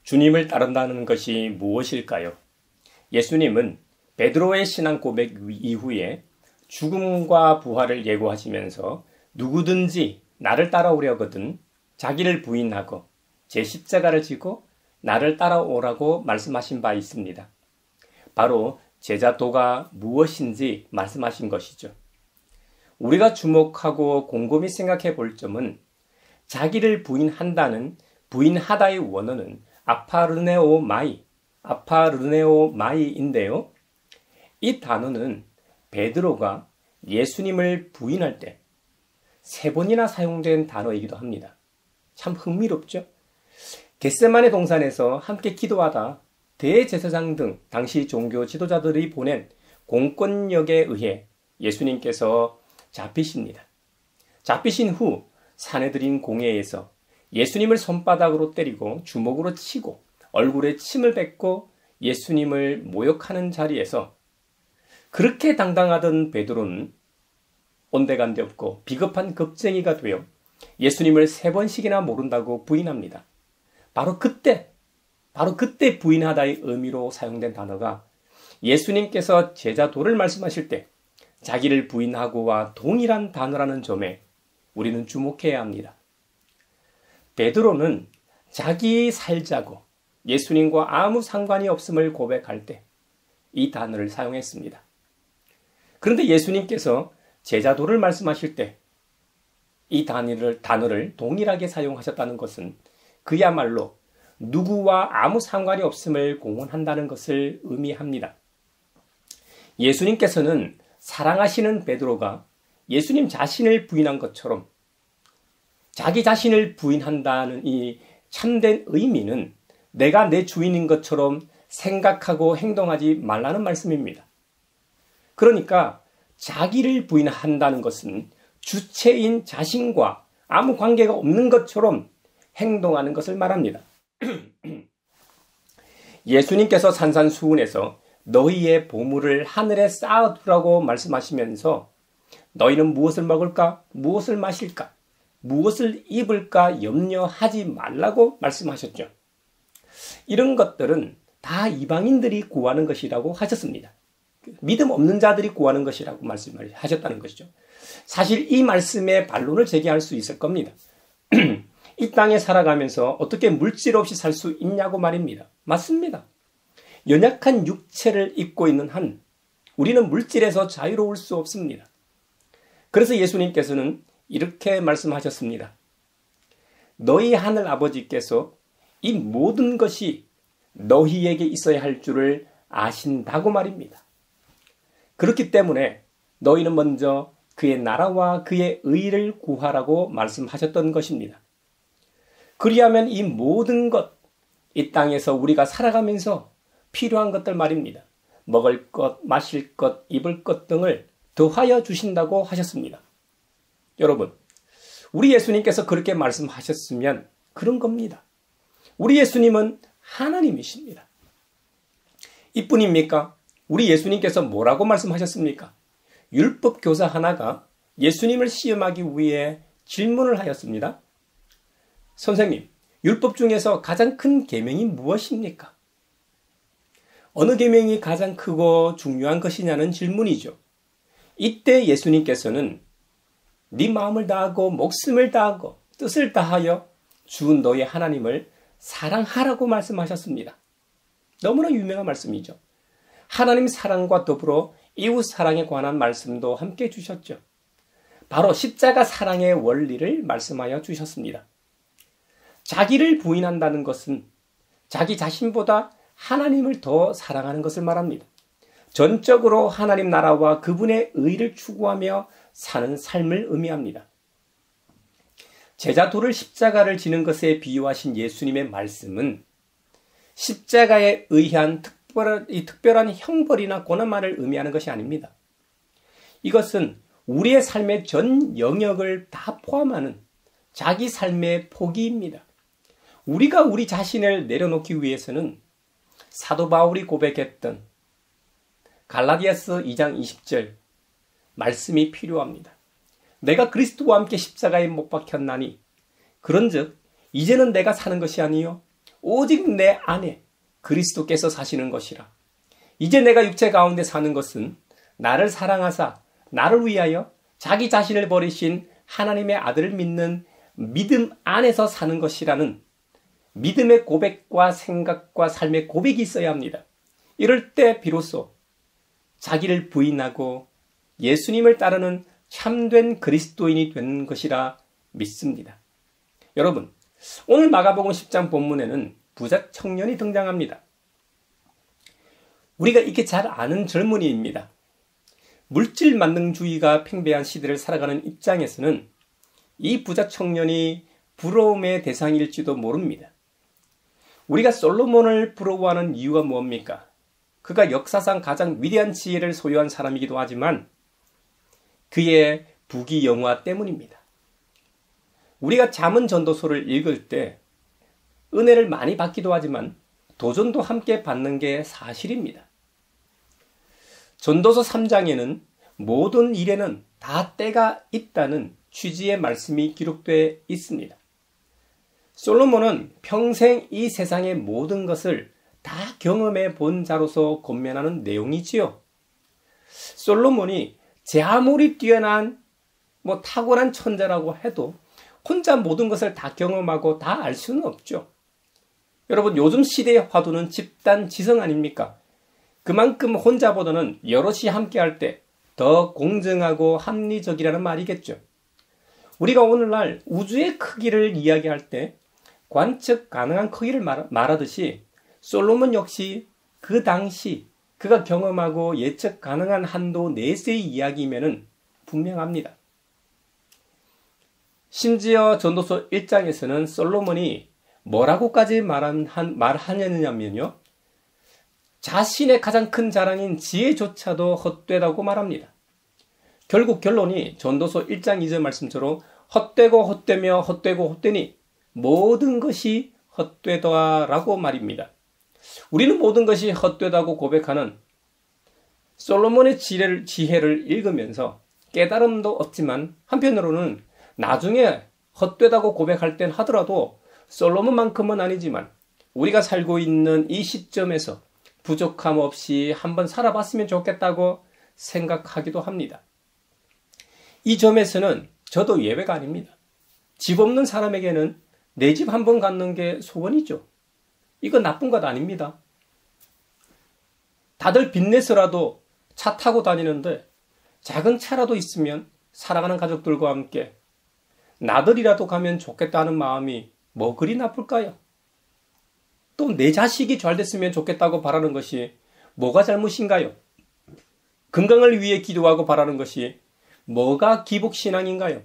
주님을 따른다는 것이 무엇일까요? 예수님은 베드로의 신앙 고백 이후에 죽음과 부활을 예고하시면서 누구든지 나를 따라오려거든 자기를 부인하고 제 십자가를 지고 나를 따라오라고 말씀하신 바 있습니다. 바로 제자도가 무엇인지 말씀하신 것이죠. 우리가 주목하고 곰곰이 생각해 볼 점은 자기를 부인한다는 부인하다의 원어는 아파르네오마이인데요. 이 단어는 베드로가 예수님을 부인할 때 3번이나 사용된 단어이기도 합니다. 참 흥미롭죠? 겟세마네 동산에서 함께 기도하다 대제사장 등 당시 종교 지도자들이 보낸 공권력에 의해 예수님께서 잡히십니다. 잡히신 후 사내들인 공회에서 예수님을 손바닥으로 때리고 주먹으로 치고 얼굴에 침을 뱉고 예수님을 모욕하는 자리에서 그렇게 당당하던 베드로는 온데간데 없고 비겁한 겁쟁이가 되어 예수님을 3번씩이나 모른다고 부인합니다. 바로 그때 부인하다의 의미로 사용된 단어가 예수님께서 제자도를 말씀하실 때 자기를 부인하고와 동일한 단어라는 점에 우리는 주목해야 합니다. 베드로는 자기 살자고 예수님과 아무 상관이 없음을 고백할 때 이 단어를 사용했습니다. 그런데 예수님께서 제자도를 말씀하실 때 이 단어를 동일하게 사용하셨다는 것은 그야말로 누구와 아무 상관이 없음을 공언한다는 것을 의미합니다. 예수님께서는 사랑하시는 베드로가 예수님 자신을 부인한 것처럼 자기 자신을 부인한다는 이 참된 의미는 내가 내 주인인 것처럼 생각하고 행동하지 말라는 말씀입니다. 그러니까 자기를 부인한다는 것은 주체인 자신과 아무 관계가 없는 것처럼 행동하는 것을 말합니다. 예수님께서 산산수훈에서 너희의 보물을 하늘에 쌓아두라고 말씀하시면서 너희는 무엇을 먹을까? 무엇을 마실까? 무엇을 입을까? 염려하지 말라고 말씀하셨죠. 이런 것들은 다 이방인들이 구하는 것이라고 하셨습니다. 믿음 없는 자들이 구하는 것이라고 말씀을 하셨다는 것이죠. 사실 이 말씀에 반론을 제기할 수 있을 겁니다. 이 땅에 살아가면서 어떻게 물질 없이 살 수 있냐고 말입니다. 맞습니다. 연약한 육체를 입고 있는 한 우리는 물질에서 자유로울 수 없습니다. 그래서 예수님께서는 이렇게 말씀하셨습니다. 너희 하늘 아버지께서 이 모든 것이 너희에게 있어야 할 줄을 아신다고 말입니다. 그렇기 때문에 너희는 먼저 그의 나라와 그의 의를 구하라고 말씀하셨던 것입니다. 그리하면 이 모든 것, 이 땅에서 우리가 살아가면서 필요한 것들 말입니다. 먹을 것, 마실 것, 입을 것 등을 더하여 주신다고 하셨습니다. 여러분, 우리 예수님께서 그렇게 말씀하셨으면 그런 겁니다. 우리 예수님은 하나님이십니다. 이뿐입니까? 우리 예수님께서 뭐라고 말씀하셨습니까? 율법 교사 하나가 예수님을 시험하기 위해 질문을 하였습니다. 선생님, 율법 중에서 가장 큰 계명이 무엇입니까? 어느 계명이 가장 크고 중요한 것이냐는 질문이죠. 이때 예수님께서는 네 마음을 다하고 목숨을 다하고 뜻을 다하여 주 너의 하나님을 사랑하라고 말씀하셨습니다. 너무나 유명한 말씀이죠. 하나님 사랑과 더불어 이웃 사랑에 관한 말씀도 함께 주셨죠. 바로 십자가 사랑의 원리를 말씀하여 주셨습니다. 자기를 부인한다는 것은 자기 자신보다 하나님을 더 사랑하는 것을 말합니다. 전적으로 하나님 나라와 그분의 의를 추구하며 사는 삶을 의미합니다. 제자도를 십자가를 지는 것에 비유하신 예수님의 말씀은 십자가에 의한 특별한 형벌이나 고난만을 의미하는 것이 아닙니다. 이것은 우리의 삶의 전 영역을 다 포함하는 자기 삶의 포기입니다. 우리가 우리 자신을 내려놓기 위해서는 사도 바울이 고백했던 갈라디아서 2장 20절 말씀이 필요합니다. 내가 그리스도와 함께 십자가에 못 박혔나니 그런즉 이제는 내가 사는 것이 아니요 오직 내 안에 그리스도께서 사시는 것이라. 이제 내가 육체 가운데 사는 것은 나를 사랑하사 나를 위하여 자기 자신을 버리신 하나님의 아들을 믿는 믿음 안에서 사는 것이라는 믿음의 고백과 생각과 삶의 고백이 있어야 합니다. 이럴 때 비로소 자기를 부인하고 예수님을 따르는 참된 그리스도인이 된 것이라 믿습니다. 여러분, 오늘 마가복음 10장 본문에는 부자 청년이 등장합니다. 우리가 이렇게 잘 아는 젊은이입니다. 물질 만능주의가 팽배한 시대를 살아가는 입장에서는 이 부자 청년이 부러움의 대상일지도 모릅니다. 우리가 솔로몬을 부러워하는 이유가 뭡니까? 그가 역사상 가장 위대한 지혜를 소유한 사람이기도 하지만 그의 부귀영화 때문입니다. 우리가 잠언 전도서를 읽을 때 은혜를 많이 받기도 하지만 도전도 함께 받는 게 사실입니다. 전도서 3장에는 모든 일에는 다 때가 있다는 취지의 말씀이 기록되어 있습니다. 솔로몬은 평생 이 세상의 모든 것을 다 경험해 본 자로서 권면하는 내용이지요. 솔로몬이 제 아무리 뛰어난 탁월한 천재라고 해도 혼자 모든 것을 다 경험하고 다 알 수는 없죠. 여러분, 요즘 시대의 화두는 집단 지성 아닙니까? 그만큼 혼자보다는 여럿이 함께할 때 더 공정하고 합리적이라는 말이겠죠. 우리가 오늘날 우주의 크기를 이야기할 때 관측 가능한 크기를 말하듯이 솔로몬 역시 그 당시 그가 경험하고 예측 가능한 한도 내세의 이야기이면은 분명합니다. 심지어 전도서 1장에서는 솔로몬이 뭐라고까지 말하느냐면요. 자신의 가장 큰 자랑인 지혜조차도 헛되다고 말합니다. 결국 결론이 전도서 1장 2절 말씀처럼 헛되고 헛되며 헛되고 헛되니 모든 것이 헛되다라고 말입니다. 우리는 모든 것이 헛되다고 고백하는 솔로몬의 지혜를 읽으면서 깨달음도 얻지만 한편으로는 나중에 헛되다고 고백할 땐 하더라도 솔로몬만큼은 아니지만 우리가 살고 있는 이 시점에서 부족함 없이 한번 살아봤으면 좋겠다고 생각하기도 합니다. 이 점에서는 저도 예외가 아닙니다. 집 없는 사람에게는 내 집 한번 갖는 게 소원이죠. 이건 나쁜 것 아닙니다. 다들 빚내서라도 차 타고 다니는데 작은 차라도 있으면 살아가는 가족들과 함께 나들이라도 가면 좋겠다는 마음이 뭐 그리 나쁠까요? 또 내 자식이 잘 됐으면 좋겠다고 바라는 것이 뭐가 잘못인가요? 건강을 위해 기도하고 바라는 것이 뭐가 기복신앙인가요?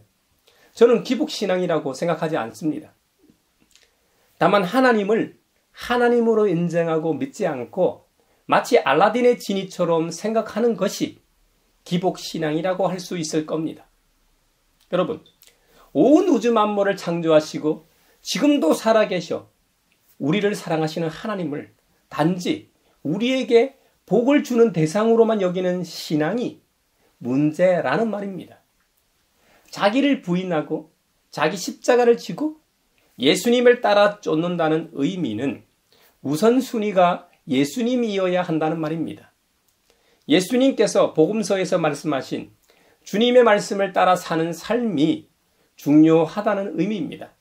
저는 기복신앙이라고 생각하지 않습니다. 다만 하나님을 하나님으로 인정하고 믿지 않고 마치 알라딘의 지니처럼 생각하는 것이 기복신앙이라고 할 수 있을 겁니다. 여러분, 온 우주 만물을 창조하시고 지금도 살아계셔 우리를 사랑하시는 하나님을 단지 우리에게 복을 주는 대상으로만 여기는 신앙이 문제라는 말입니다. 자기를 부인하고 자기 십자가를 지고 예수님을 따라 쫓는다는 의미는 우선순위가 예수님이어야 한다는 말입니다. 예수님께서 복음서에서 말씀하신 주님의 말씀을 따라 사는 삶이 중요하다는 의미입니다.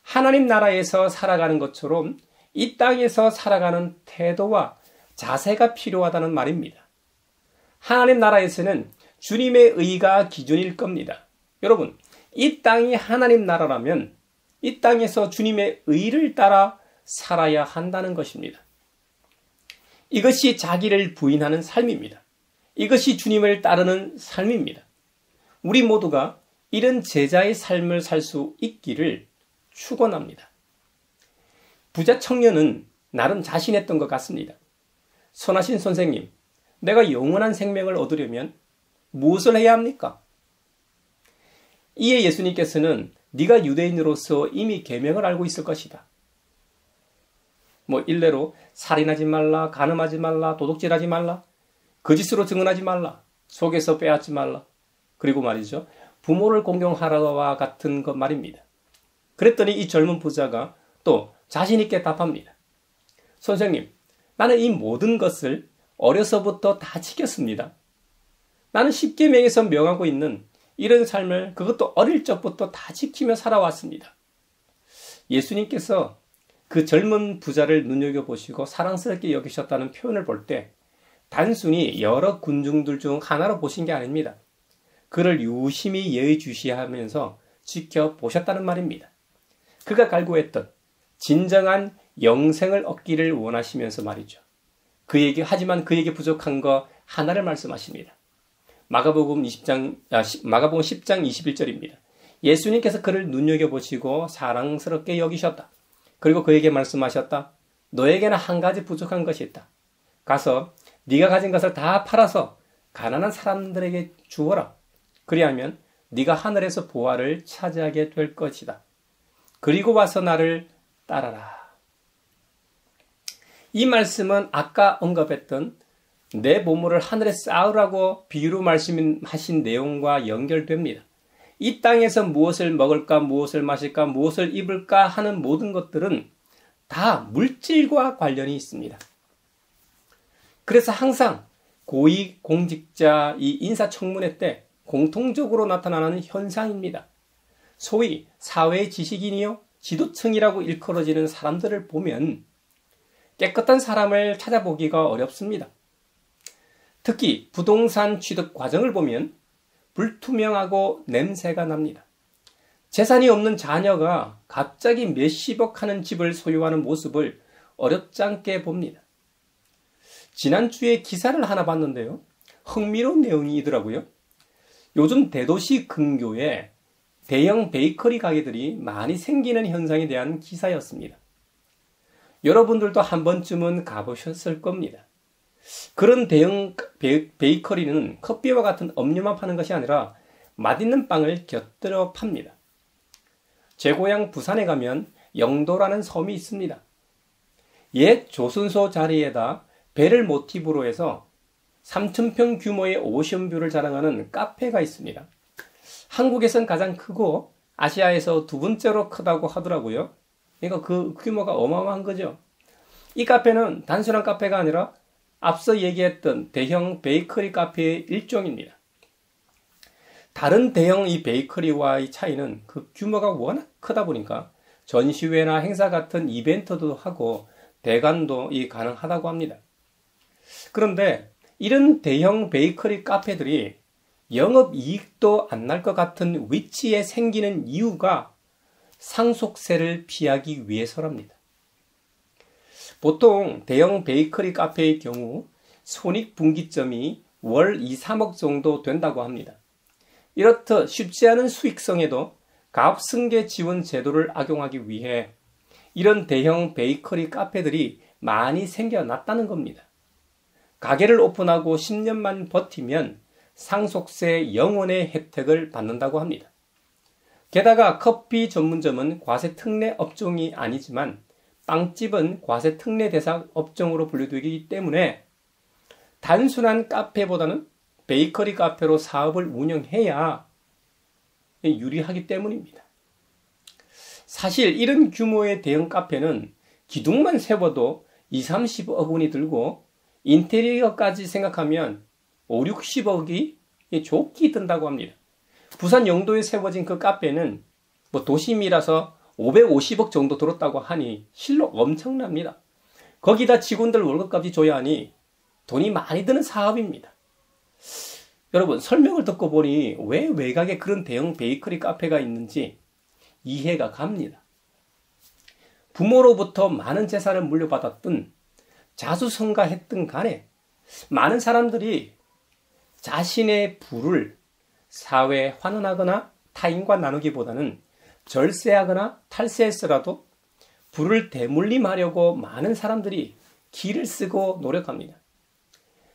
하나님 나라에서 살아가는 것처럼 이 땅에서 살아가는 태도와 자세가 필요하다는 말입니다. 하나님 나라에서는 주님의 의가 기준일 겁니다. 여러분, 이 땅이 하나님 나라라면 이 땅에서 주님의 의를 따라 살아야 한다는 것입니다. 이것이 자기를 부인하는 삶입니다. 이것이 주님을 따르는 삶입니다. 우리 모두가 이런 제자의 삶을 살 수 있기를 축원합니다. 부자 청년은 나름 자신했던 것 같습니다. 선하신 선생님, 내가 영원한 생명을 얻으려면 무엇을 해야 합니까? 이에 예수님께서는 네가 유대인으로서 이미 계명을 알고 있을 것이다. 일례로 살인하지 말라, 간음하지 말라, 도둑질하지 말라, 거짓으로 증언하지 말라, 속에서 빼앗지 말라, 그리고 말이죠, 부모를 공경하라와 같은 것 말입니다. 그랬더니 이 젊은 부자가 또 자신 있게 답합니다. 선생님, 나는 이 모든 것을 어려서부터 다 지켰습니다. 나는 십계명에서 명하고 있는 이런 삶을 그것도 어릴 적부터 다 지키며 살아왔습니다. 예수님께서 그 젊은 부자를 눈여겨보시고 사랑스럽게 여기셨다는 표현을 볼 때 단순히 여러 군중들 중 하나로 보신 게 아닙니다. 그를 유심히 예의주시하면서 지켜보셨다는 말입니다. 그가 갈구했던 진정한 영생을 얻기를 원하시면서 말이죠. 하지만 그에게 부족한 거 하나를 말씀하십니다. 마가복음 10장 21절입니다. 예수님께서 그를 눈여겨보시고 사랑스럽게 여기셨다. 그리고 그에게 말씀하셨다. 너에게는 한 가지 부족한 것이 있다. 가서 네가 가진 것을 다 팔아서 가난한 사람들에게 주어라. 그리하면 네가 하늘에서 보화를 차지하게 될 것이다. 그리고 와서 나를 따라라. 이 말씀은 아까 언급했던 내 보물을 하늘에 쌓으라고 비유로 말씀하신 내용과 연결됩니다. 이 땅에서 무엇을 먹을까, 무엇을 마실까, 무엇을 입을까 하는 모든 것들은 다 물질과 관련이 있습니다. 그래서 항상 고위공직자 이 인사청문회 때 공통적으로 나타나는 현상입니다. 소위 사회 지식인이요, 지도층이라고 일컬어지는 사람들을 보면 깨끗한 사람을 찾아보기가 어렵습니다. 특히 부동산 취득 과정을 보면 불투명하고 냄새가 납니다. 재산이 없는 자녀가 갑자기 몇십억 하는 집을 소유하는 모습을 어렵지 않게 봅니다. 지난주에 기사를 하나 봤는데요. 흥미로운 내용이더라고요. 요즘 대도시 근교에 대형 베이커리 가게들이 많이 생기는 현상에 대한 기사였습니다. 여러분들도 한 번쯤은 가보셨을 겁니다. 그런 대형 베이커리는 커피와 같은 음료만 파는 것이 아니라 맛있는 빵을 곁들여 팝니다. 제 고향 부산에 가면 영도라는 섬이 있습니다. 옛 조선소 자리에다 배를 모티브로 해서 3,000평 규모의 오션뷰를 자랑하는 카페가 있습니다. 한국에선 가장 크고 아시아에서 두 번째로 크다고 하더라고요. 그러니까 그 규모가 어마어마한 거죠. 이 카페는 단순한 카페가 아니라 앞서 얘기했던 대형 베이커리 카페의 일종입니다. 다른 대형 이 베이커리와의 차이는 그 규모가 워낙 크다 보니까 전시회나 행사 같은 이벤트도 하고 대관도 가능하다고 합니다. 그런데 이런 대형 베이커리 카페들이 영업이익도 안 날 것 같은 위치에 생기는 이유가 상속세를 피하기 위해서랍니다. 보통 대형 베이커리 카페의 경우 손익분기점이 월 2, 3억 정도 된다고 합니다. 이렇듯 쉽지 않은 수익성에도 가압승계 지원 제도를 악용하기 위해 이런 대형 베이커리 카페들이 많이 생겨났다는 겁니다. 가게를 오픈하고 10년만 버티면 상속세 영원의 혜택을 받는다고 합니다. 게다가 커피 전문점은 과세 특례 업종이 아니지만 빵집은 과세 특례 대상 업종으로 분류되기 때문에 단순한 카페보다는 베이커리 카페로 사업을 운영해야 유리하기 때문입니다. 사실 이런 규모의 대형 카페는 기둥만 세워도 2, 30억 원이 들고 인테리어까지 생각하면 5, 60억이 좋게 든다고 합니다. 부산 영도에 세워진 그 카페는 도심이라서 550억 정도 들었다고 하니 실로 엄청납니다. 거기다 직원들 월급까지 줘야 하니 돈이 많이 드는 사업입니다. 여러분, 설명을 듣고 보니 왜 외곽에 그런 대형 베이커리 카페가 있는지 이해가 갑니다. 부모로부터 많은 재산을 물려받았든 자수성가했든 간에 많은 사람들이 자신의 부를 사회에 환원하거나 타인과 나누기보다는 절세하거나 탈세했으라도 부를 대물림하려고 많은 사람들이 기를 쓰고 노력합니다.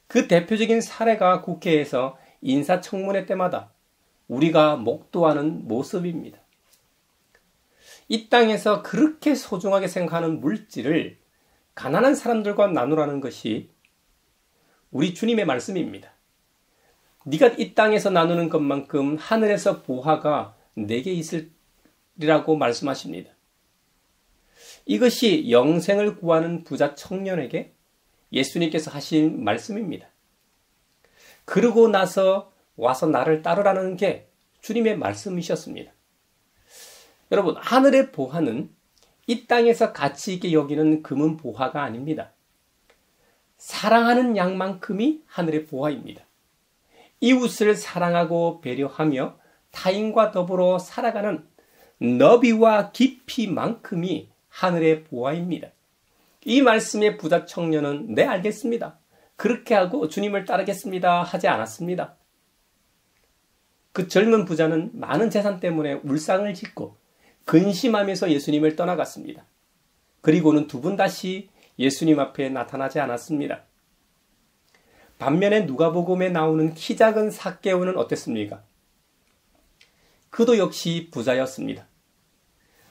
그 대표적인 사례가 국회에서 인사청문회 때마다 우리가 목도하는 모습입니다. 이 땅에서 그렇게 소중하게 생각하는 물질을 가난한 사람들과 나누라는 것이 우리 주님의 말씀입니다. 네가 이 땅에서 나누는 것만큼 하늘에서 보화가 내게 있으리라고 말씀하십니다. 이것이 영생을 구하는 부자 청년에게 예수님께서 하신 말씀입니다. 그러고 나서 와서 나를 따르라는 게 주님의 말씀이셨습니다. 여러분, 하늘의 보화는 이 땅에서 가치 있게 여기는 금은 보화가 아닙니다. 사랑하는 양만큼이 하늘의 보화입니다. 이웃을 사랑하고 배려하며 타인과 더불어 살아가는 너비와 깊이만큼이 하늘의 보화입니다. 이 말씀의 부자 청년은 네, 알겠습니다. 그렇게 하고 주님을 따르겠습니다 하지 않았습니다. 그 젊은 부자는 많은 재산 때문에 울상을 짓고 근심하면서 예수님을 떠나갔습니다. 그리고는 두 분 다시 예수님 앞에 나타나지 않았습니다. 반면에 누가복음에 나오는 키 작은 삭개오는 어땠습니까? 그도 역시 부자였습니다.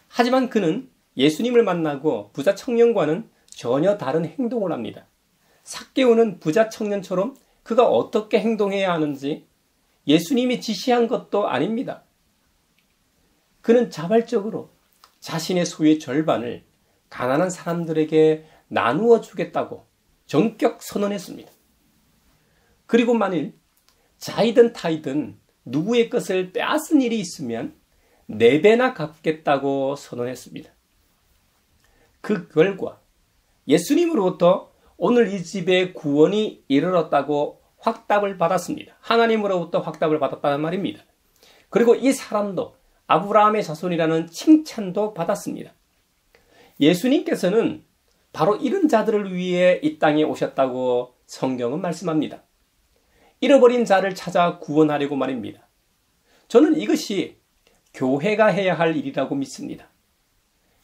하지만 그는 예수님을 만나고 부자 청년과는 전혀 다른 행동을 합니다. 삭개오는 부자 청년처럼 그가 어떻게 행동해야 하는지 예수님이 지시한 것도 아닙니다. 그는 자발적으로 자신의 소유의 절반을 가난한 사람들에게 나누어 주겠다고 전격 선언했습니다. 그리고 만일 자이든 타이든 누구의 것을 빼앗은 일이 있으면 4배나 갚겠다고 선언했습니다. 그 결과 예수님으로부터 오늘 이 집에 구원이 이르렀다고 확답을 받았습니다. 하나님으로부터 확답을 받았다는 말입니다. 그리고 이 사람도 아브라함의 자손이라는 칭찬도 받았습니다. 예수님께서는 바로 이런 자들을 위해 이 땅에 오셨다고 성경은 말씀합니다. 잃어버린 자를 찾아 구원하려고 말입니다. 저는 이것이 교회가 해야 할 일이라고 믿습니다.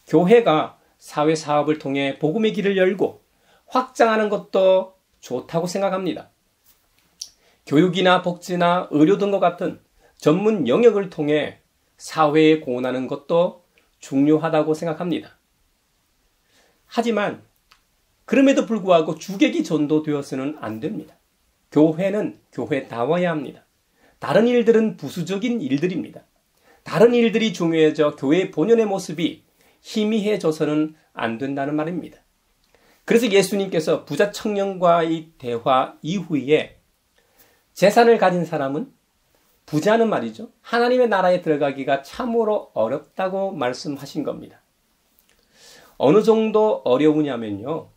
교회가 사회 사업을 통해 복음의 길을 열고 확장하는 것도 좋다고 생각합니다. 교육이나 복지나 의료 등과 같은 전문 영역을 통해 사회에 공헌하는 것도 중요하다고 생각합니다. 하지만 그럼에도 불구하고 주객이 전도되어서는 안 됩니다. 교회는 교회다워야 합니다. 다른 일들은 부수적인 일들입니다. 다른 일들이 중요해져 교회의 본연의 모습이 희미해져서는 안 된다는 말입니다. 그래서 예수님께서 부자 청년과의 대화 이후에 재산을 가진 사람은 부자는 말이죠. 하나님의 나라에 들어가기가 참으로 어렵다고 말씀하신 겁니다. 어느 정도 어려우냐면요.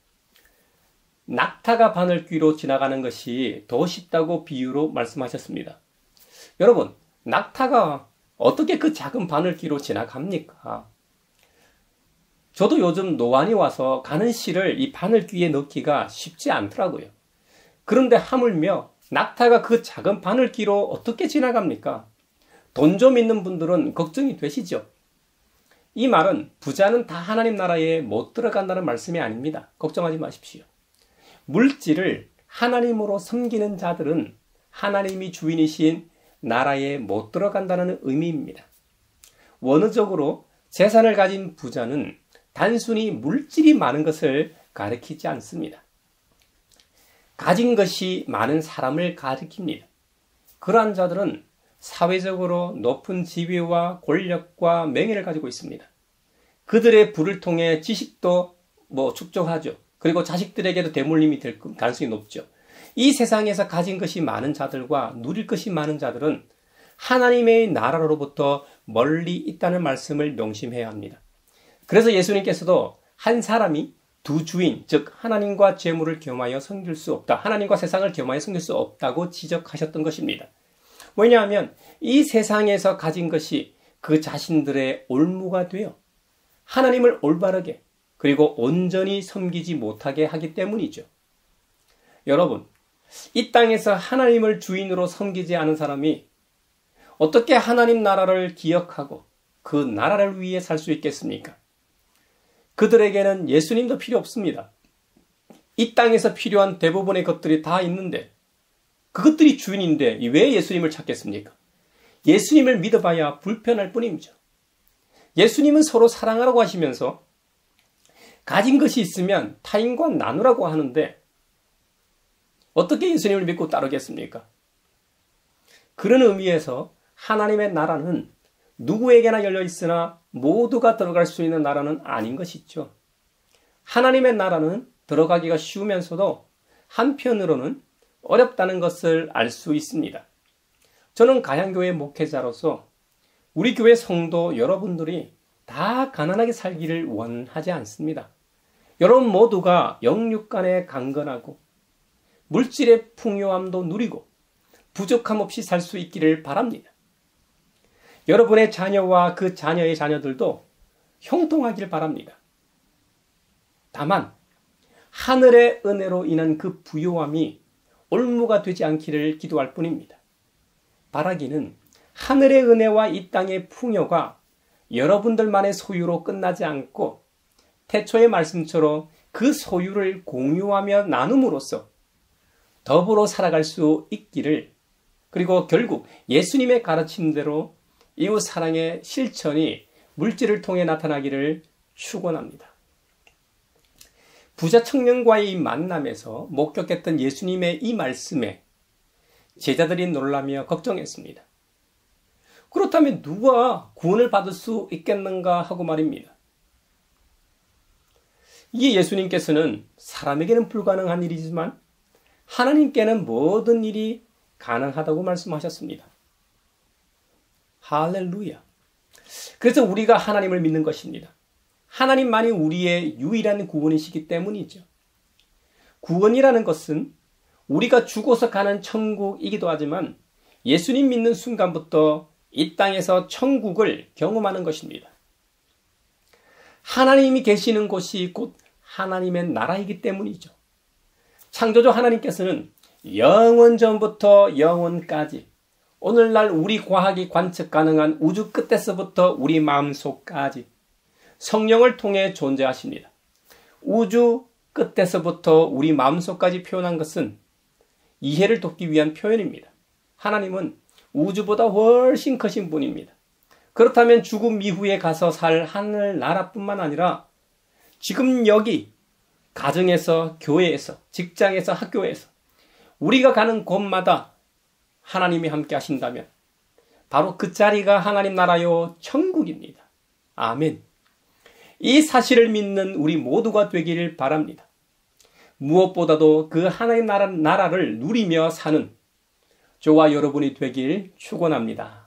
낙타가 바늘귀로 지나가는 것이 더 쉽다고 비유로 말씀하셨습니다. 여러분, 낙타가 어떻게 그 작은 바늘귀로 지나갑니까? 저도 요즘 노안이 와서 가는 실을 이 바늘귀에 넣기가 쉽지 않더라고요. 그런데 하물며 낙타가 그 작은 바늘귀로 어떻게 지나갑니까? 돈 좀 있는 분들은 걱정이 되시죠? 이 말은 부자는 다 하나님 나라에 못 들어간다는 말씀이 아닙니다. 걱정하지 마십시오. 물질을 하나님으로 섬기는 자들은 하나님이 주인이신 나라에 못 들어간다는 의미입니다. 원어적으로 재산을 가진 부자는 단순히 물질이 많은 것을 가리키지 않습니다. 가진 것이 많은 사람을 가리킵니다. 그러한 자들은 사회적으로 높은 지위와 권력과 명예를 가지고 있습니다. 그들의 부를 통해 지식도 축적하죠. 그리고 자식들에게도 대물림이 될 가능성이 높죠. 이 세상에서 가진 것이 많은 자들과 누릴 것이 많은 자들은 하나님의 나라로부터 멀리 있다는 말씀을 명심해야 합니다. 그래서 예수님께서도 한 사람이 두 주인, 즉 하나님과 재물을 겸하여 섬길 수 없다. 하나님과 세상을 겸하여 섬길 수 없다고 지적하셨던 것입니다. 왜냐하면 이 세상에서 가진 것이 그 자신들의 올무가 되어 하나님을 올바르게 그리고 온전히 섬기지 못하게 하기 때문이죠. 여러분, 이 땅에서 하나님을 주인으로 섬기지 않은 사람이 어떻게 하나님 나라를 기억하고 그 나라를 위해 살 수 있겠습니까? 그들에게는 예수님도 필요 없습니다. 이 땅에서 필요한 대부분의 것들이 다 있는데 그것들이 주인인데 왜 예수님을 찾겠습니까? 예수님을 믿어봐야 불편할 뿐이죠. 예수님은 서로 사랑하라고 하시면서 가진 것이 있으면 타인과 나누라고 하는데 어떻게 예수님을 믿고 따르겠습니까? 그런 의미에서 하나님의 나라는 누구에게나 열려 있으나 모두가 들어갈 수 있는 나라는 아닌 것이죠. 하나님의 나라는 들어가기가 쉬우면서도 한편으로는 어렵다는 것을 알 수 있습니다. 저는 가양교회 목회자로서 우리 교회 성도 여러분들이 다 가난하게 살기를 원하지 않습니다. 여러분 모두가 영육 간에 강건하고 물질의 풍요함도 누리고 부족함 없이 살 수 있기를 바랍니다. 여러분의 자녀와 그 자녀의 자녀들도 형통하길 바랍니다. 다만 하늘의 은혜로 인한 그 부요함이 올무가 되지 않기를 기도할 뿐입니다. 바라기는 하늘의 은혜와 이 땅의 풍요가 여러분들만의 소유로 끝나지 않고 태초의 말씀처럼 그 소유를 공유하며 나눔으로써 더불어 살아갈 수 있기를, 그리고 결국 예수님의 가르침대로 이웃 사랑의 실천이 물질을 통해 나타나기를 축원합니다. 부자 청년과의 이 만남에서 목격했던 예수님의 이 말씀에 제자들이 놀라며 걱정했습니다. 그렇다면 누가 구원을 받을 수 있겠는가 하고 말입니다. 이 예수님께서는 사람에게는 불가능한 일이지만 하나님께는 모든 일이 가능하다고 말씀하셨습니다. 할렐루야. 그래서 우리가 하나님을 믿는 것입니다. 하나님만이 우리의 유일한 구원이시기 때문이죠. 구원이라는 것은 우리가 죽어서 가는 천국이기도 하지만 예수님 믿는 순간부터 이 땅에서 천국을 경험하는 것입니다. 하나님이 계시는 곳이 곧 하나님의 나라이기 때문이죠. 창조주 하나님께서는 영원 전부터 영원까지, 오늘날 우리 과학이 관측 가능한 우주 끝에서부터 우리 마음속까지 성령을 통해 존재하십니다. 우주 끝에서부터 우리 마음속까지 표현한 것은 이해를 돕기 위한 표현입니다. 하나님은 우주보다 훨씬 크신 분입니다. 그렇다면 죽음 이후에 가서 살 하늘나라뿐만 아니라 지금 여기 가정에서, 교회에서, 직장에서, 학교에서 우리가 가는 곳마다 하나님이 함께 하신다면 바로 그 자리가 하나님 나라요 천국입니다. 아멘. 이 사실을 믿는 우리 모두가 되기를 바랍니다. 무엇보다도 그 하나님 나라를 누리며 사는 저와 여러분이 되길 축원합니다.